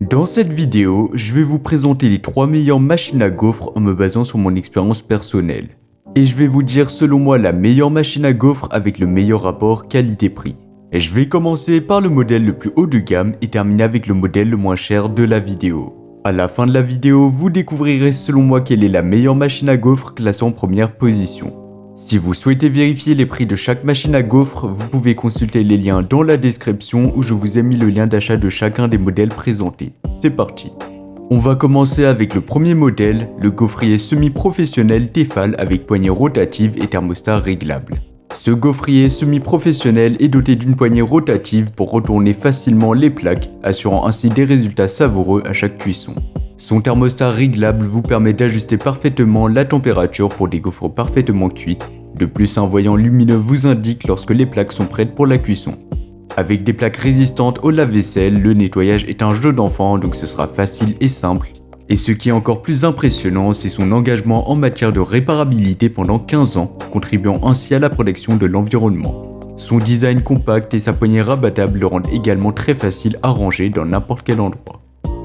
Dans cette vidéo, je vais vous présenter les 3 meilleures machines à gaufres en me basant sur mon expérience personnelle. Et je vais vous dire selon moi la meilleure machine à gaufres avec le meilleur rapport qualité-prix. Et je vais commencer par le modèle le plus haut de gamme et terminer avec le modèle le moins cher de la vidéo. À la fin de la vidéo, vous découvrirez selon moi quelle est la meilleure machine à gaufres classée en première position. Si vous souhaitez vérifier les prix de chaque machine à gaufres, vous pouvez consulter les liens dans la description où je vous ai mis le lien d'achat de chacun des modèles présentés. C'est parti. On va commencer avec le premier modèle, le gaufrier semi-professionnel Tefal avec poignée rotative et thermostat réglable. Ce gaufrier semi-professionnel est doté d'une poignée rotative pour retourner facilement les plaques, assurant ainsi des résultats savoureux à chaque cuisson. Son thermostat réglable vous permet d'ajuster parfaitement la température pour des gaufres parfaitement cuites. De plus, un voyant lumineux vous indique lorsque les plaques sont prêtes pour la cuisson. Avec des plaques résistantes au lave-vaisselle, le nettoyage est un jeu d'enfant, donc ce sera facile et simple. Et ce qui est encore plus impressionnant, c'est son engagement en matière de réparabilité pendant 15 ans, contribuant ainsi à la protection de l'environnement. Son design compact et sa poignée rabattable le rendent également très facile à ranger dans n'importe quel endroit.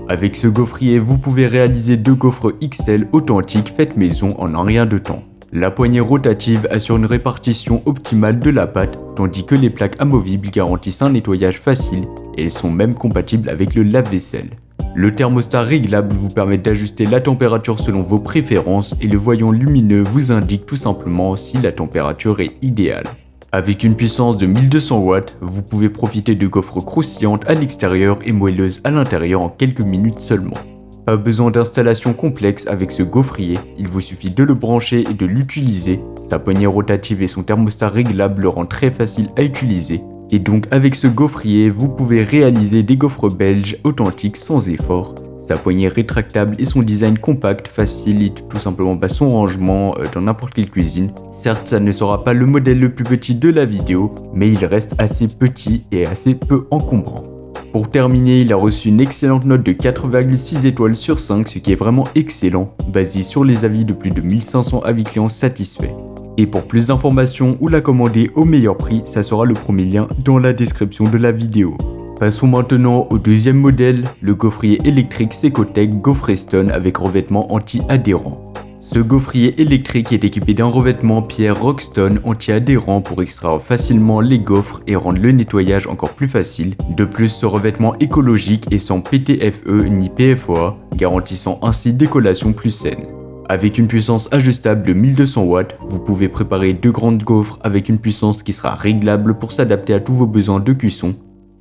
Avec ce gaufrier, vous pouvez réaliser 2 gaufres XL authentiques faites maison en un rien de temps. La poignée rotative assure une répartition optimale de la pâte, tandis que les plaques amovibles garantissent un nettoyage facile et elles sont même compatibles avec le lave-vaisselle. Le thermostat réglable vous permet d'ajuster la température selon vos préférences et le voyant lumineux vous indique tout simplement si la température est idéale. Avec une puissance de 1200 watts, vous pouvez profiter de gaufres croustillantes à l'extérieur et moelleuses à l'intérieur en quelques minutes seulement. Pas besoin d'installation complexe avec ce gaufrier, il vous suffit de le brancher et de l'utiliser. Sa poignée rotative et son thermostat réglable le rendent très facile à utiliser. Et donc avec ce gaufrier, vous pouvez réaliser des gaufres belges authentiques sans effort. Sa poignée rétractable et son design compact facilitent tout simplement son rangement dans n'importe quelle cuisine. Certes, ça ne sera pas le modèle le plus petit de la vidéo, mais il reste assez petit et assez peu encombrant. Pour terminer, il a reçu une excellente note de 4,6 étoiles sur 5, ce qui est vraiment excellent, basé sur les avis de plus de 1500 avis clients satisfaits. Et pour plus d'informations ou la commander au meilleur prix, ça sera le premier lien dans la description de la vidéo. Passons maintenant au deuxième modèle, le gaufrier électrique Secotech Gaufrestone avec revêtement anti-adhérent. Ce gaufrier électrique est équipé d'un revêtement pierre Rockstone anti-adhérent pour extraire facilement les gaufres et rendre le nettoyage encore plus facile. De plus, ce revêtement écologique est sans PTFE ni PFOA, garantissant ainsi des collations plus saines. Avec une puissance ajustable de 1200 watts, vous pouvez préparer 2 grandes gaufres avec une puissance qui sera réglable pour s'adapter à tous vos besoins de cuisson.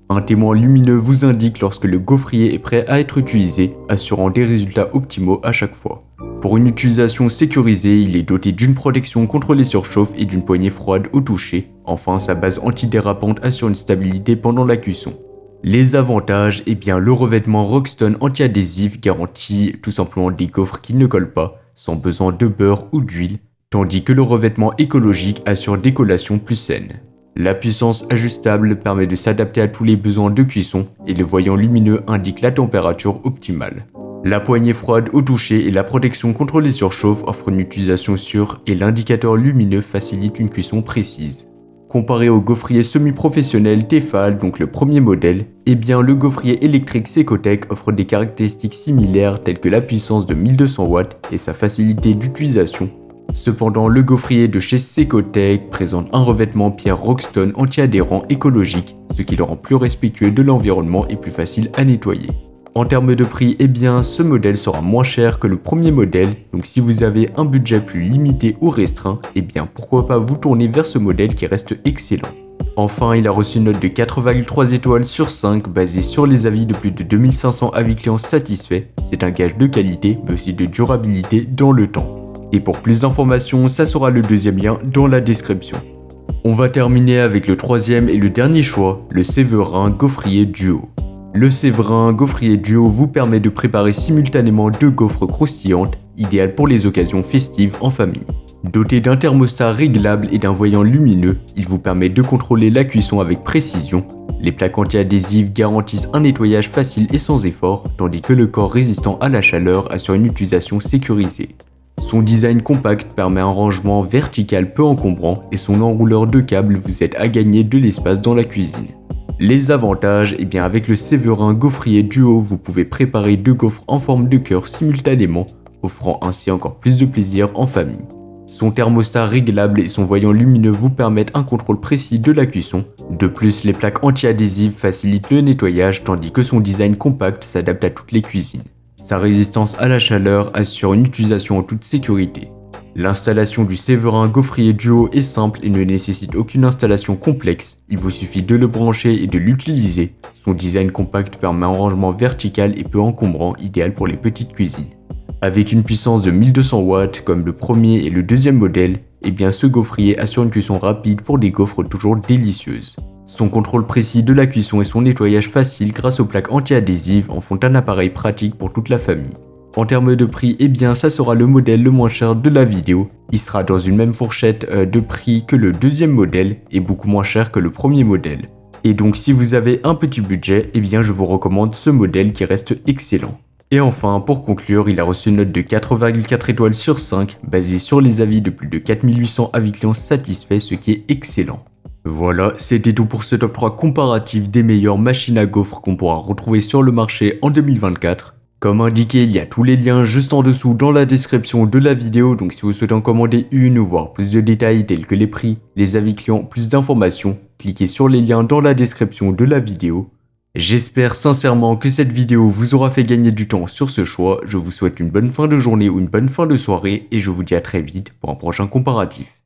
Un témoin lumineux vous indique lorsque le gaufrier est prêt à être utilisé, assurant des résultats optimaux à chaque fois. Pour une utilisation sécurisée, il est doté d'une protection contre les surchauffes et d'une poignée froide au toucher. Enfin, sa base antidérapante assure une stabilité pendant la cuisson. Les avantages, le revêtement Rockstone anti-adhésif garantit tout simplement des gaufres qui ne collent pas, sans besoin de beurre ou d'huile, tandis que le revêtement écologique assure des collations plus saines. La puissance ajustable permet de s'adapter à tous les besoins de cuisson et le voyant lumineux indique la température optimale. La poignée froide au toucher et la protection contre les surchauffes offrent une utilisation sûre et l'indicateur lumineux facilite une cuisson précise. Comparé au gaufrier semi-professionnel Tefal, donc le premier modèle, le gaufrier électrique Secotech offre des caractéristiques similaires telles que la puissance de 1200 watts et sa facilité d'utilisation. Cependant, le gaufrier de chez Secotech présente un revêtement pierre Rockstone anti-adhérent écologique, ce qui le rend plus respectueux de l'environnement et plus facile à nettoyer. En termes de prix, ce modèle sera moins cher que le premier modèle, donc si vous avez un budget plus limité ou restreint, pourquoi pas vous tourner vers ce modèle qui reste excellent. Enfin, il a reçu une note de 4,3 étoiles sur 5 basée sur les avis de plus de 2500 avis clients satisfaits. C'est un gage de qualité mais aussi de durabilité dans le temps. Et pour plus d'informations, ça sera le deuxième lien dans la description. On va terminer avec le troisième et le dernier choix, le Séverin Gaufrier Duo. Le Séverin Gaufrier Duo vous permet de préparer simultanément 2 gaufres croustillantes, idéales pour les occasions festives en famille. Doté d'un thermostat réglable et d'un voyant lumineux, il vous permet de contrôler la cuisson avec précision. Les plaques anti-adhésives garantissent un nettoyage facile et sans effort, tandis que le corps résistant à la chaleur assure une utilisation sécurisée. Son design compact permet un rangement vertical peu encombrant et son enrouleur de câbles vous aide à gagner de l'espace dans la cuisine. Les avantages, eh bien avec le Séverin Gaufrier Duo, vous pouvez préparer 2 gaufres en forme de cœur simultanément, offrant ainsi encore plus de plaisir en famille. Son thermostat réglable et son voyant lumineux vous permettent un contrôle précis de la cuisson. De plus, les plaques anti-adhésives facilitent le nettoyage tandis que son design compact s'adapte à toutes les cuisines. Sa résistance à la chaleur assure une utilisation en toute sécurité. L'installation du Séverin Gaufrier Duo est simple et ne nécessite aucune installation complexe, il vous suffit de le brancher et de l'utiliser. Son design compact permet un rangement vertical et peu encombrant, idéal pour les petites cuisines. Avec une puissance de 1200 watts comme le premier et le deuxième modèle, eh bien ce gaufrier assure une cuisson rapide pour des gaufres toujours délicieuses. Son contrôle précis de la cuisson et son nettoyage facile grâce aux plaques anti-adhésives en font un appareil pratique pour toute la famille. En termes de prix, eh bien ça sera le modèle le moins cher de la vidéo. Il sera dans une même fourchette de prix que le deuxième modèle et beaucoup moins cher que le premier modèle. Et donc si vous avez un petit budget, eh bien je vous recommande ce modèle qui reste excellent. Et enfin, pour conclure, il a reçu une note de 4,4 étoiles sur 5, basée sur les avis de plus de 4800 avis clients satisfaits, ce qui est excellent. Voilà, c'était tout pour ce top 3 comparatif des meilleures machines à gaufres qu'on pourra retrouver sur le marché en 2024. Comme indiqué, il y a tous les liens juste en dessous dans la description de la vidéo, donc si vous souhaitez en commander une ou voir plus de détails tels que les prix, les avis clients, plus d'informations, cliquez sur les liens dans la description de la vidéo. J'espère sincèrement que cette vidéo vous aura fait gagner du temps sur ce choix, je vous souhaite une bonne fin de journée ou une bonne fin de soirée et je vous dis à très vite pour un prochain comparatif.